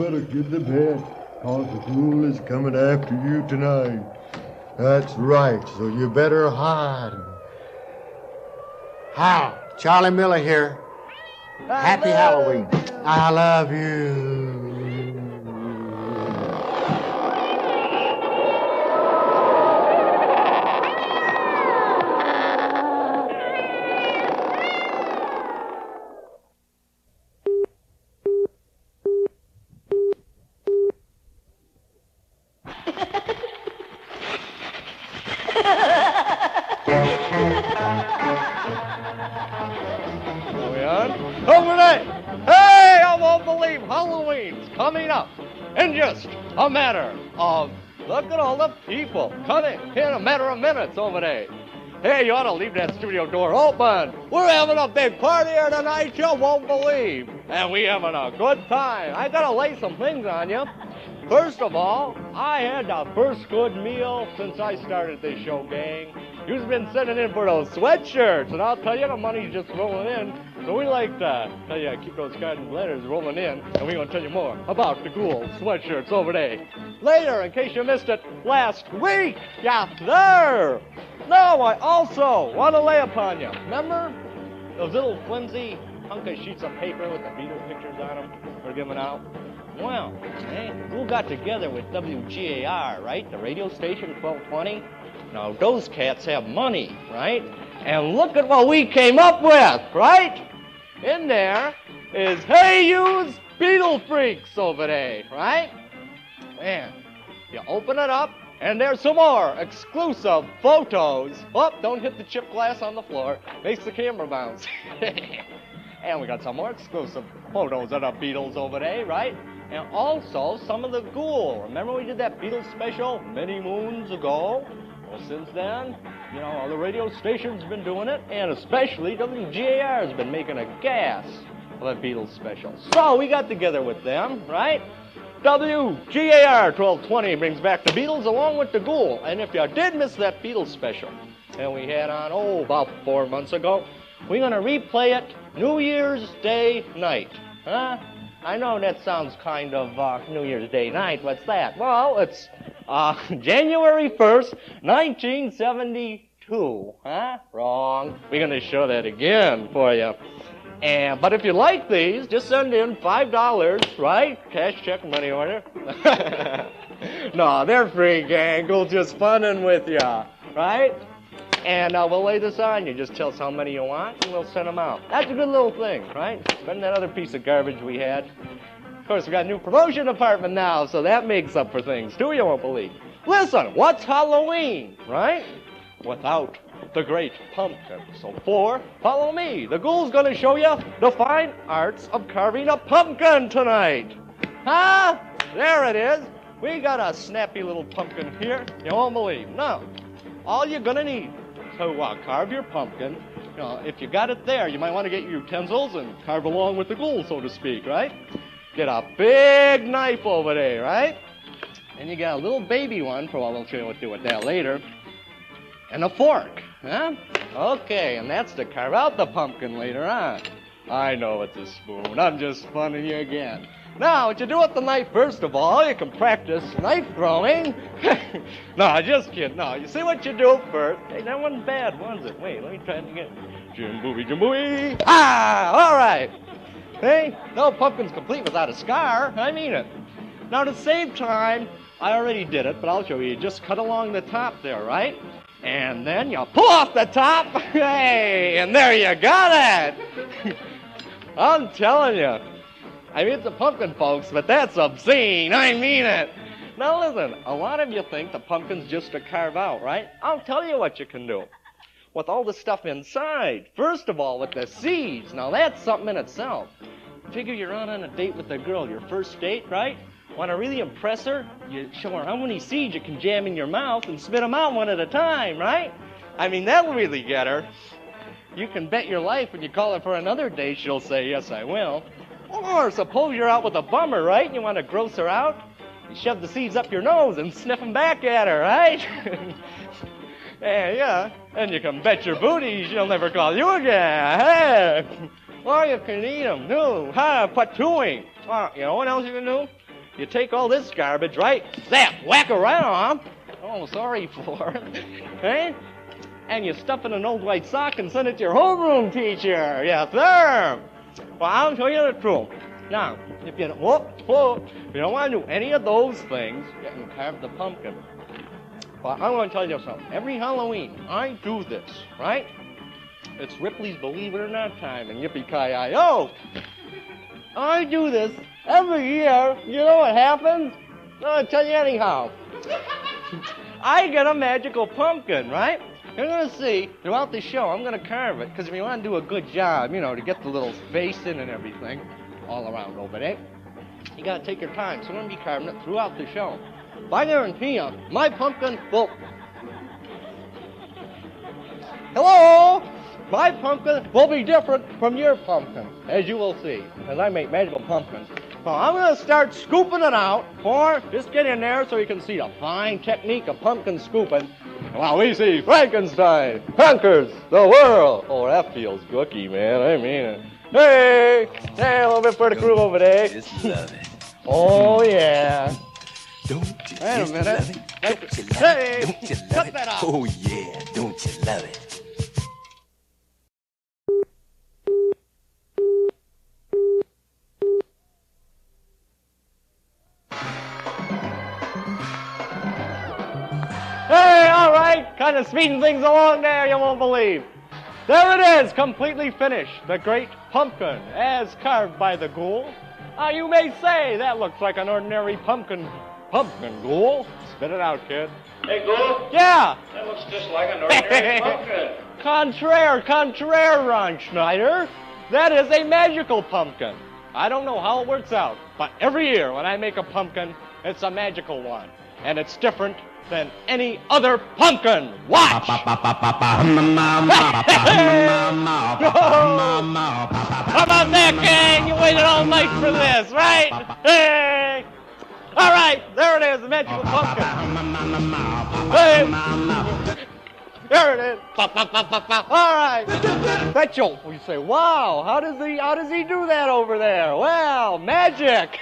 better get to bed, cause the ghoul is coming after you tonight. That's right, so you better hide. Hi, Charlie Miller here. Happy Halloween. I love you. Over there! Hey, I won't believe Halloween's coming up in just a matter of, look at all the people coming in a matter of minutes over there. Hey, you ought to leave that studio door open. We're having a big party here tonight you won't believe. And we having a good time. I gotta lay some things on you. First of all, I had the first good meal since I started this show, gang. You've been sending in for those sweatshirts, and I'll tell you, the money's just rolling in. So we like to tell you, keep those kind of letters rolling in, and we're going to tell you more about the Ghoul sweatshirts over there. Later, in case you missed it last week, yes, there. Now, I also want to lay upon you. Remember those little flimsy hunk of sheets of paper with the Beatles pictures on them we're giving out? Well, Ghoul got together with WGAR, right? The radio station, 1220. Now, those cats have money, right? And look at what we came up with, right? In there is Hey You's Beetle Freaks over there, right? And you open it up, and there's some more exclusive photos. Oh, don't hit the chip glass on the floor. Makes the camera bounce. And we got some more exclusive photos of the Beatles over there, right? And also some of the Ghoul. Remember we did that Beatles special many moons ago? Well, since then, you know, all the radio stations have been doing it, and especially WGAR has been making a gas of that Beatles special. So we got together with them, right? WGAR 1220 brings back the Beatles along with the Ghoul. And if you did miss that Beatles special, and we had on, about 4 months ago, we're going to replay it New Year's Day night. Huh? I know that sounds kind of New Year's Day night. What's that? Well, it's January 1st, 1972. Huh? Wrong. We're going to show that again for you. But if you like these, just send in $5, right? Cash, check, money order. No, they're free, gang. We're just funning with you, right? And we'll lay this on you. Just tell us how many you want, and we'll send them out. That's a good little thing, right? Better than that other piece of garbage we had. Of course, we got a new promotion department now, so that makes up for things, too, you won't believe. Listen, what's Halloween, right? Without the great pumpkin. So follow me. The Ghoul's going to show you the fine arts of carving a pumpkin tonight. Huh? There it is. We got a snappy little pumpkin here. You won't believe. Now, all you're going to need to carve your pumpkin, you know, if you got it there, you might want to get your utensils and carve along with the Ghoul, so to speak, right? Get a big knife over there, right? And you got a little baby one, for all I'll show you what to do with that later. And a fork, huh? Okay, and that's to carve out the pumpkin later on. I know it's a spoon. I'm just funning you again. Now, what you do with the knife, first of all, you can practice knife throwing. No, just kidding. No, you see what you do first. Hey, that wasn't bad, was it? Wait, let me try it again. Jim-booey, jim-booey. Ah, all right. Hey, no pumpkin's complete without a scar. I mean it. Now, to save time, I already did it, but I'll show you. You just cut along the top there, right? And then you pull off the top. Hey, and there you got it. I'm telling you. I mean, it's a pumpkin, folks, but that's obscene. I mean it. Now, listen, a lot of you think the pumpkin's just to carve out, right? I'll tell you what you can do with all the stuff inside. First of all, with the seeds. Now, that's something in itself. Figure you're out on a date with a girl, your first date, right? Want to really impress her? You show her how many seeds you can jam in your mouth and spit them out one at a time, right? I mean, that'll really get her. You can bet your life when you call her for another date, she'll say, yes, I will. Or suppose you're out with a bummer, right? And you want to gross her out? You shove the seeds up your nose and sniff them back at her, right? Yeah. And you can bet your booty she'll never call you again. Hey. Or you can eat them, too. Patooing. You know what else you can do? you take all this garbage, right? Zap, whack around. Oh, sorry for it. Hey? And you stuff in an old white sock and send it to your homeroom teacher. Yes, sir. Well, I'll show you the truth. Now, if you if you don't want to do any of those things, you can carve the pumpkin. Well, I'm going to tell you something. Every Halloween, I do this, right? It's Ripley's Believe It or Not time and Yippee-Ki-Yi-Yo. I do this every year. You know what happens? I'll tell you anyhow. I get a magical pumpkin, right? You're going to see, throughout the show, I'm going to carve it, because if you want to do a good job, you know, to get the little face in and everything, all around over there, you got to take your time. So I'm going to be carving it throughout the show. But I guarantee you, my pumpkin will... Hello! My pumpkin will be different from your pumpkin, as you will see, because I make magical pumpkins. So I'm going to start scooping it out, or just get in there so you can see the fine technique of pumpkin scooping. While we see Frankenstein conquers the world. Oh, that feels gooky, man. I mean it. Hey, a little bit for the crew over there. Just love it. Oh, yeah. Don't you Wait a minute. love it? Don't you love Hey, it? Don't you love cut it? that out. Oh, yeah. Don't you love it? Hey, all right, kind of speeding things along there, you won't believe. There it is, completely finished. The great pumpkin, as carved by the ghoul. You may say that looks like an ordinary pumpkin ghoul. Spit it out, kid. Hey, Ghoul, Yeah. that looks just like an ordinary pumpkin. Contraire, Ron Schneider. That is a magical pumpkin. I don't know how it works out, but every year when I make a pumpkin, it's a magical one. And it's different than any other pumpkin. Watch! How about that, gang? You waited all night for this, right? Hey! All right, there it is, the magical pumpkin. Hey! There it is. All right. Bet you say, wow, how does he do that over there? Well, magic.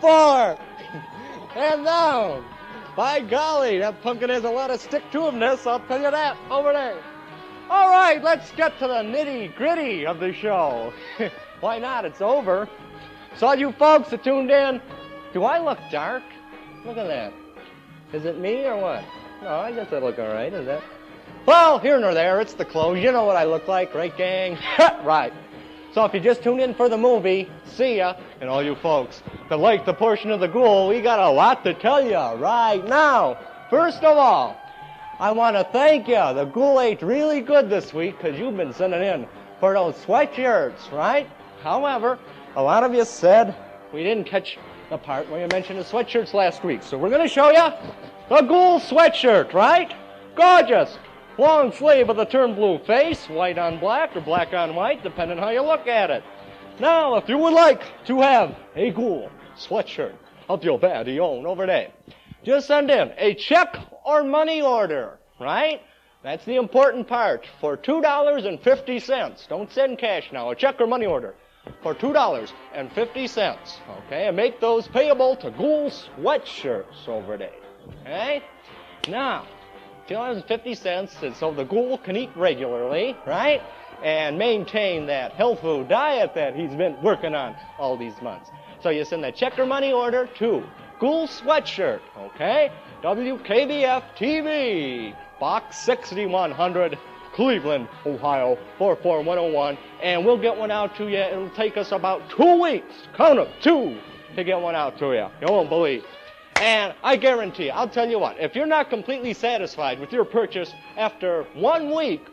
4. And down. By golly, that pumpkin has a lot of stick-to-iveness, I'll tell you that, over there. All right, let's get to the nitty-gritty of the show. Why not? It's over. So all you folks that tuned in, do I look dark? Look at that. Is it me or what? No, I guess I look all right, is that? Well, here nor there, it's the clothes. You know what I look like, right, gang? Right. So if you just tuned in for the movie, see ya. And all you folks that like the portion of the Ghoul, we got a lot to tell you right now. First of all, I want to thank you. The Ghoul ate really good this week because you've been sending in for those sweatshirts, right? However, a lot of you said we didn't catch the part where you mentioned the sweatshirts last week. So we're going to show you the Ghoul sweatshirt, right? Gorgeous. Long sleeve with a turned blue face, white on black or black on white, depending how you look at it. Now, if you would like to have a Ghoul sweatshirt of your very own over there, just send in a check or money order, right? That's the important part, for $2.50. Don't send cash now, a check or money order for $2.50, okay? And make those payable to Ghoul sweatshirts over there, okay? Now, $2.50, and so the Ghoul can eat regularly, right? And maintain that health food diet that he's been working on all these months. So you send that check or money order to Ghoul Sweatshirt, okay? WKBF TV, Box 6100, Cleveland, Ohio, 44101, and we'll get one out to you. It'll take us about 2 weeks, count them, 2, to get one out to you. You won't believe. And I guarantee you, I'll tell you what, if you're not completely satisfied with your purchase after 1 week,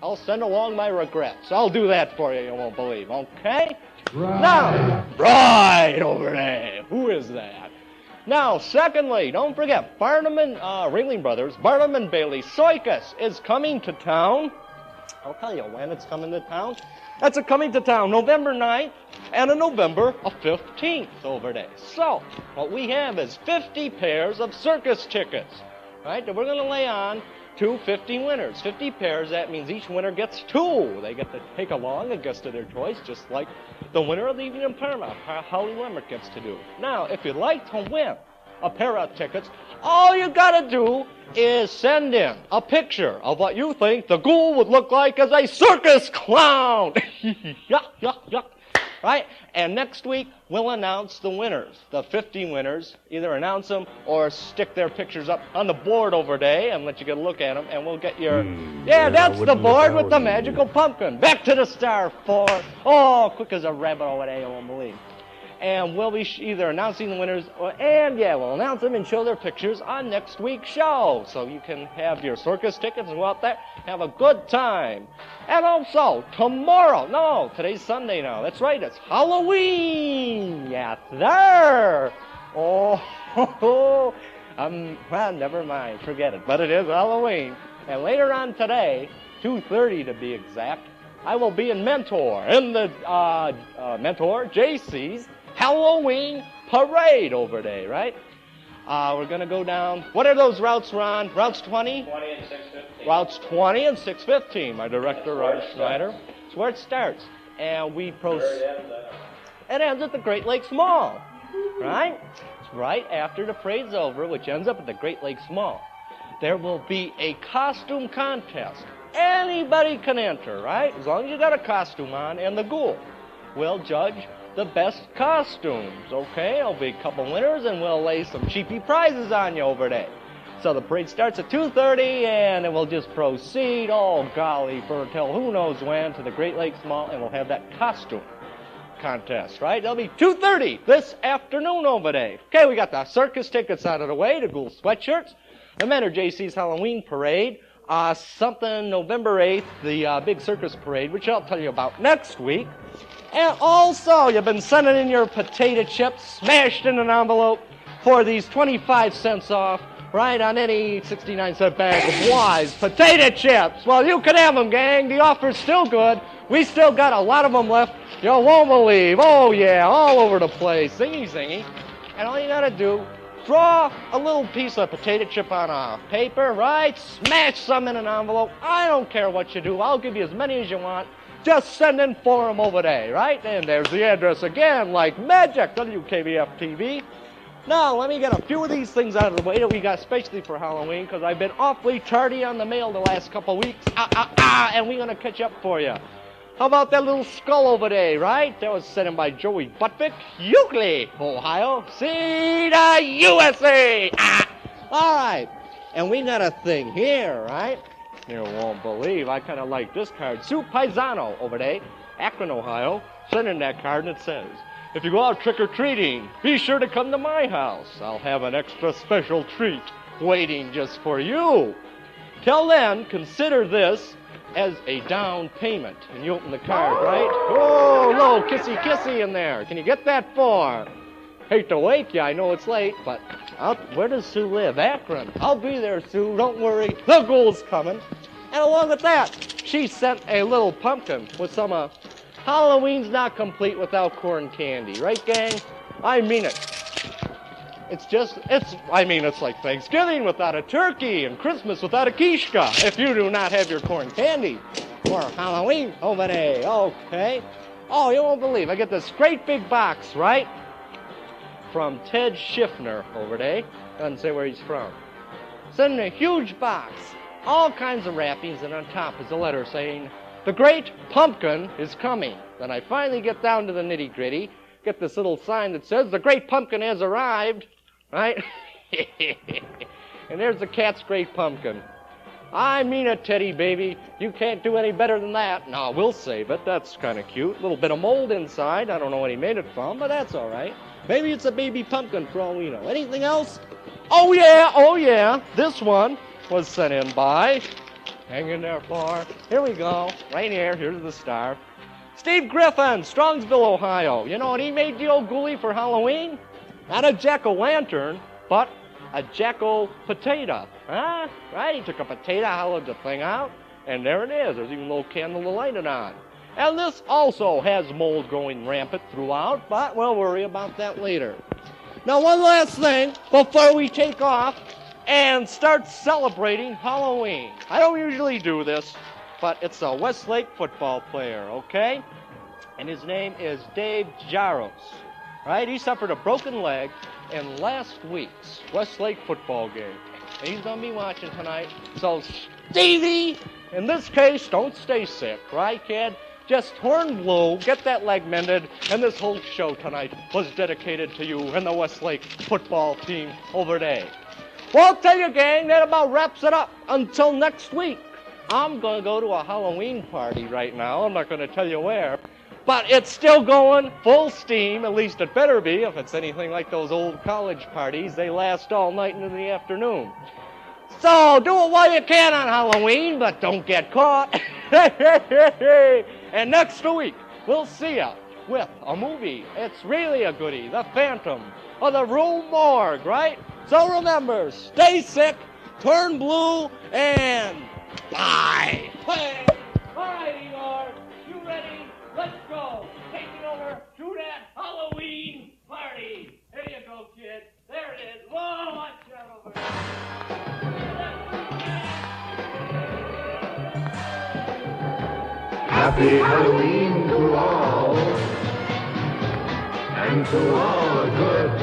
I'll send along my regrets. I'll do that for you, you won't believe, okay? Right. Now, right over there. Who is that? Now, secondly, don't forget, Barnum and Ringling Brothers, Barnum and Bailey Circus is coming to town. I'll tell you when it's coming to town. That's coming to town November 9th and November 15th over there. So, what we have is 50 pairs of circus tickets, right, that we're going to lay on to 50 winners. 50 pairs, that means each winner gets 2. They get to take along a guest of their choice, just like the winner of the evening in Paramount, Holly Lemrick, gets to do. Now, if you'd like to win a pair of tickets, all you gotta do is send in a picture of what you think the Ghoul would look like as a circus clown. Yuck, yuck, yuck. Right? And next week, we'll announce the winners, the 50 winners. Either announce them or stick their pictures up on the board over there and let you get a look at them, and we'll get your... yeah, that's the board with the magical pumpkin. Back to the star 4. Oh, quick as a rabbit over there, you won't believe. And we'll be either announcing the winners, we'll announce them and show their pictures on next week's show. So you can have your circus tickets and go out there, have a good time. And also, today's Sunday now. That's right, it's Halloween. Yes, sir. Well, never mind, forget it. But it is Halloween. And later on today, 2:30 to be exact, I will be in Mentor, in the Mentor JC's Halloween parade over there, right? We're going to go down. What are those routes, Ron? Routes 20? 20 and 615. Routes 20 and 615, my director, Ron Schneider. It's where it starts. And we proceed. It ends at the Great Lakes Mall, right? It's right after the parade's over, which ends up at the Great Lakes Mall. There will be a costume contest. Anybody can enter, right? As long as you got a costume on, and the Ghoul will judge the best costumes, okay? There'll be a couple winners, and we'll lay some cheapy prizes on you over there. So the parade starts at 2:30, and it will just proceed, oh golly, for until who knows when, to the Great Lakes Mall, and we'll have that costume contest, right? It'll be 2:30 this afternoon over there. Okay, we got the circus tickets out of the way, the Ghoul sweatshirts, the Mentor JC's Halloween parade, something November 8th, the big circus parade, which I'll tell you about next week. And also, you've been sending in your potato chips smashed in an envelope for these 25 cents off, right, on any 69-cent bag of Wise potato chips. Well, you can have them, gang. The offer's still good. We still got a lot of them left. You won't believe. Oh, yeah, all over the place. Zingy, zingy. And all you got to do, draw a little piece of potato chip on a paper, right? Smash some in an envelope. I don't care what you do. I'll give you as many as you want. Just send in for them over there, right? And there's the address again, like magic, WKBF-TV. Now, let me get a few of these things out of the way that we got especially for Halloween, because I've been awfully tardy on the mail the last couple weeks. And we're going to catch up for you. How about that little skull over there, right? That was sent in by Joey Butvick, Euclid, Ohio. See the USA! All right. And we got a thing here, right? You won't believe. I kind of like this card. Sue Paisano over there, Akron, Ohio. Sent in that card, and it says, if you go out trick-or-treating, be sure to come to my house. I'll have an extra special treat waiting just for you. Till then, consider this as a down payment. And you open the card, right? Oh, little kissy-kissy in there. Can you get that for? Hate to wake you, I know it's late, but where does Sue live? Akron. I'll be there, Sue. Don't worry. The Ghoul's coming. And along with that, she sent a little pumpkin with some Halloween's not complete without corn candy. Right, gang? I mean it. It's like Thanksgiving without a turkey and Christmas without a kishka if you do not have your corn candy for Halloween over there. Okay. Oh, you won't believe. I get this great big box, right? From Ted Schiffner over there. Doesn't say where he's from. Sending a huge box. All kinds of wrappings, and on top is a letter saying, the great pumpkin is coming. Then I finally get down to the nitty-gritty, get this little sign that says, the great pumpkin has arrived, right? And there's the cat's great pumpkin. I mean it, Teddy, baby. You can't do any better than that. No, we'll save it. That's kind of cute. A little bit of mold inside. I don't know what he made it from, but that's all right. Maybe it's a baby pumpkin for all we know. Anything else? Oh, yeah. This one was sent in by, hang in there for, here we go, right here, here's the star. Steve Griffin, Strongsville, Ohio. You know what he made the old ghoulie for Halloween? Not a jack-o'-lantern, but a jack-o'-potato. Huh? Right? He took a potato, hollowed the thing out, and there it is. There's even a little candle to light it on. And this also has mold going rampant throughout, but we'll worry about that later. Now, one last thing before we take off. and start celebrating Halloween. I don't usually do this, but it's a Westlake football player, okay? And his name is Dave Jaros, right? He suffered a broken leg in last week's Westlake football game. And he's going to be watching tonight. So, Stevie, in this case, don't stay sick, right, kid? Just turn blue, get that leg mended, and this whole show tonight was dedicated to you and the Westlake football team over there. Well, I'll tell you, gang, that about wraps it up. Until next week. I'm going to go to a Halloween party right now. I'm not going to tell you where. But it's still going full steam. At least it better be. If it's anything like those old college parties, they last all night into the afternoon. So do it while you can on Halloween, but don't get caught. And next week, we'll see ya with a movie. It's really a goodie. The Phantom of the Rue Morgue, right? So remember, stay sick, turn blue, and bye. Hey, all right, Igor, you ready? Let's go. Take it over to that Halloween party. There you go, kid. There it is. Whoa, watch out over Happy Halloween to all, and to all a good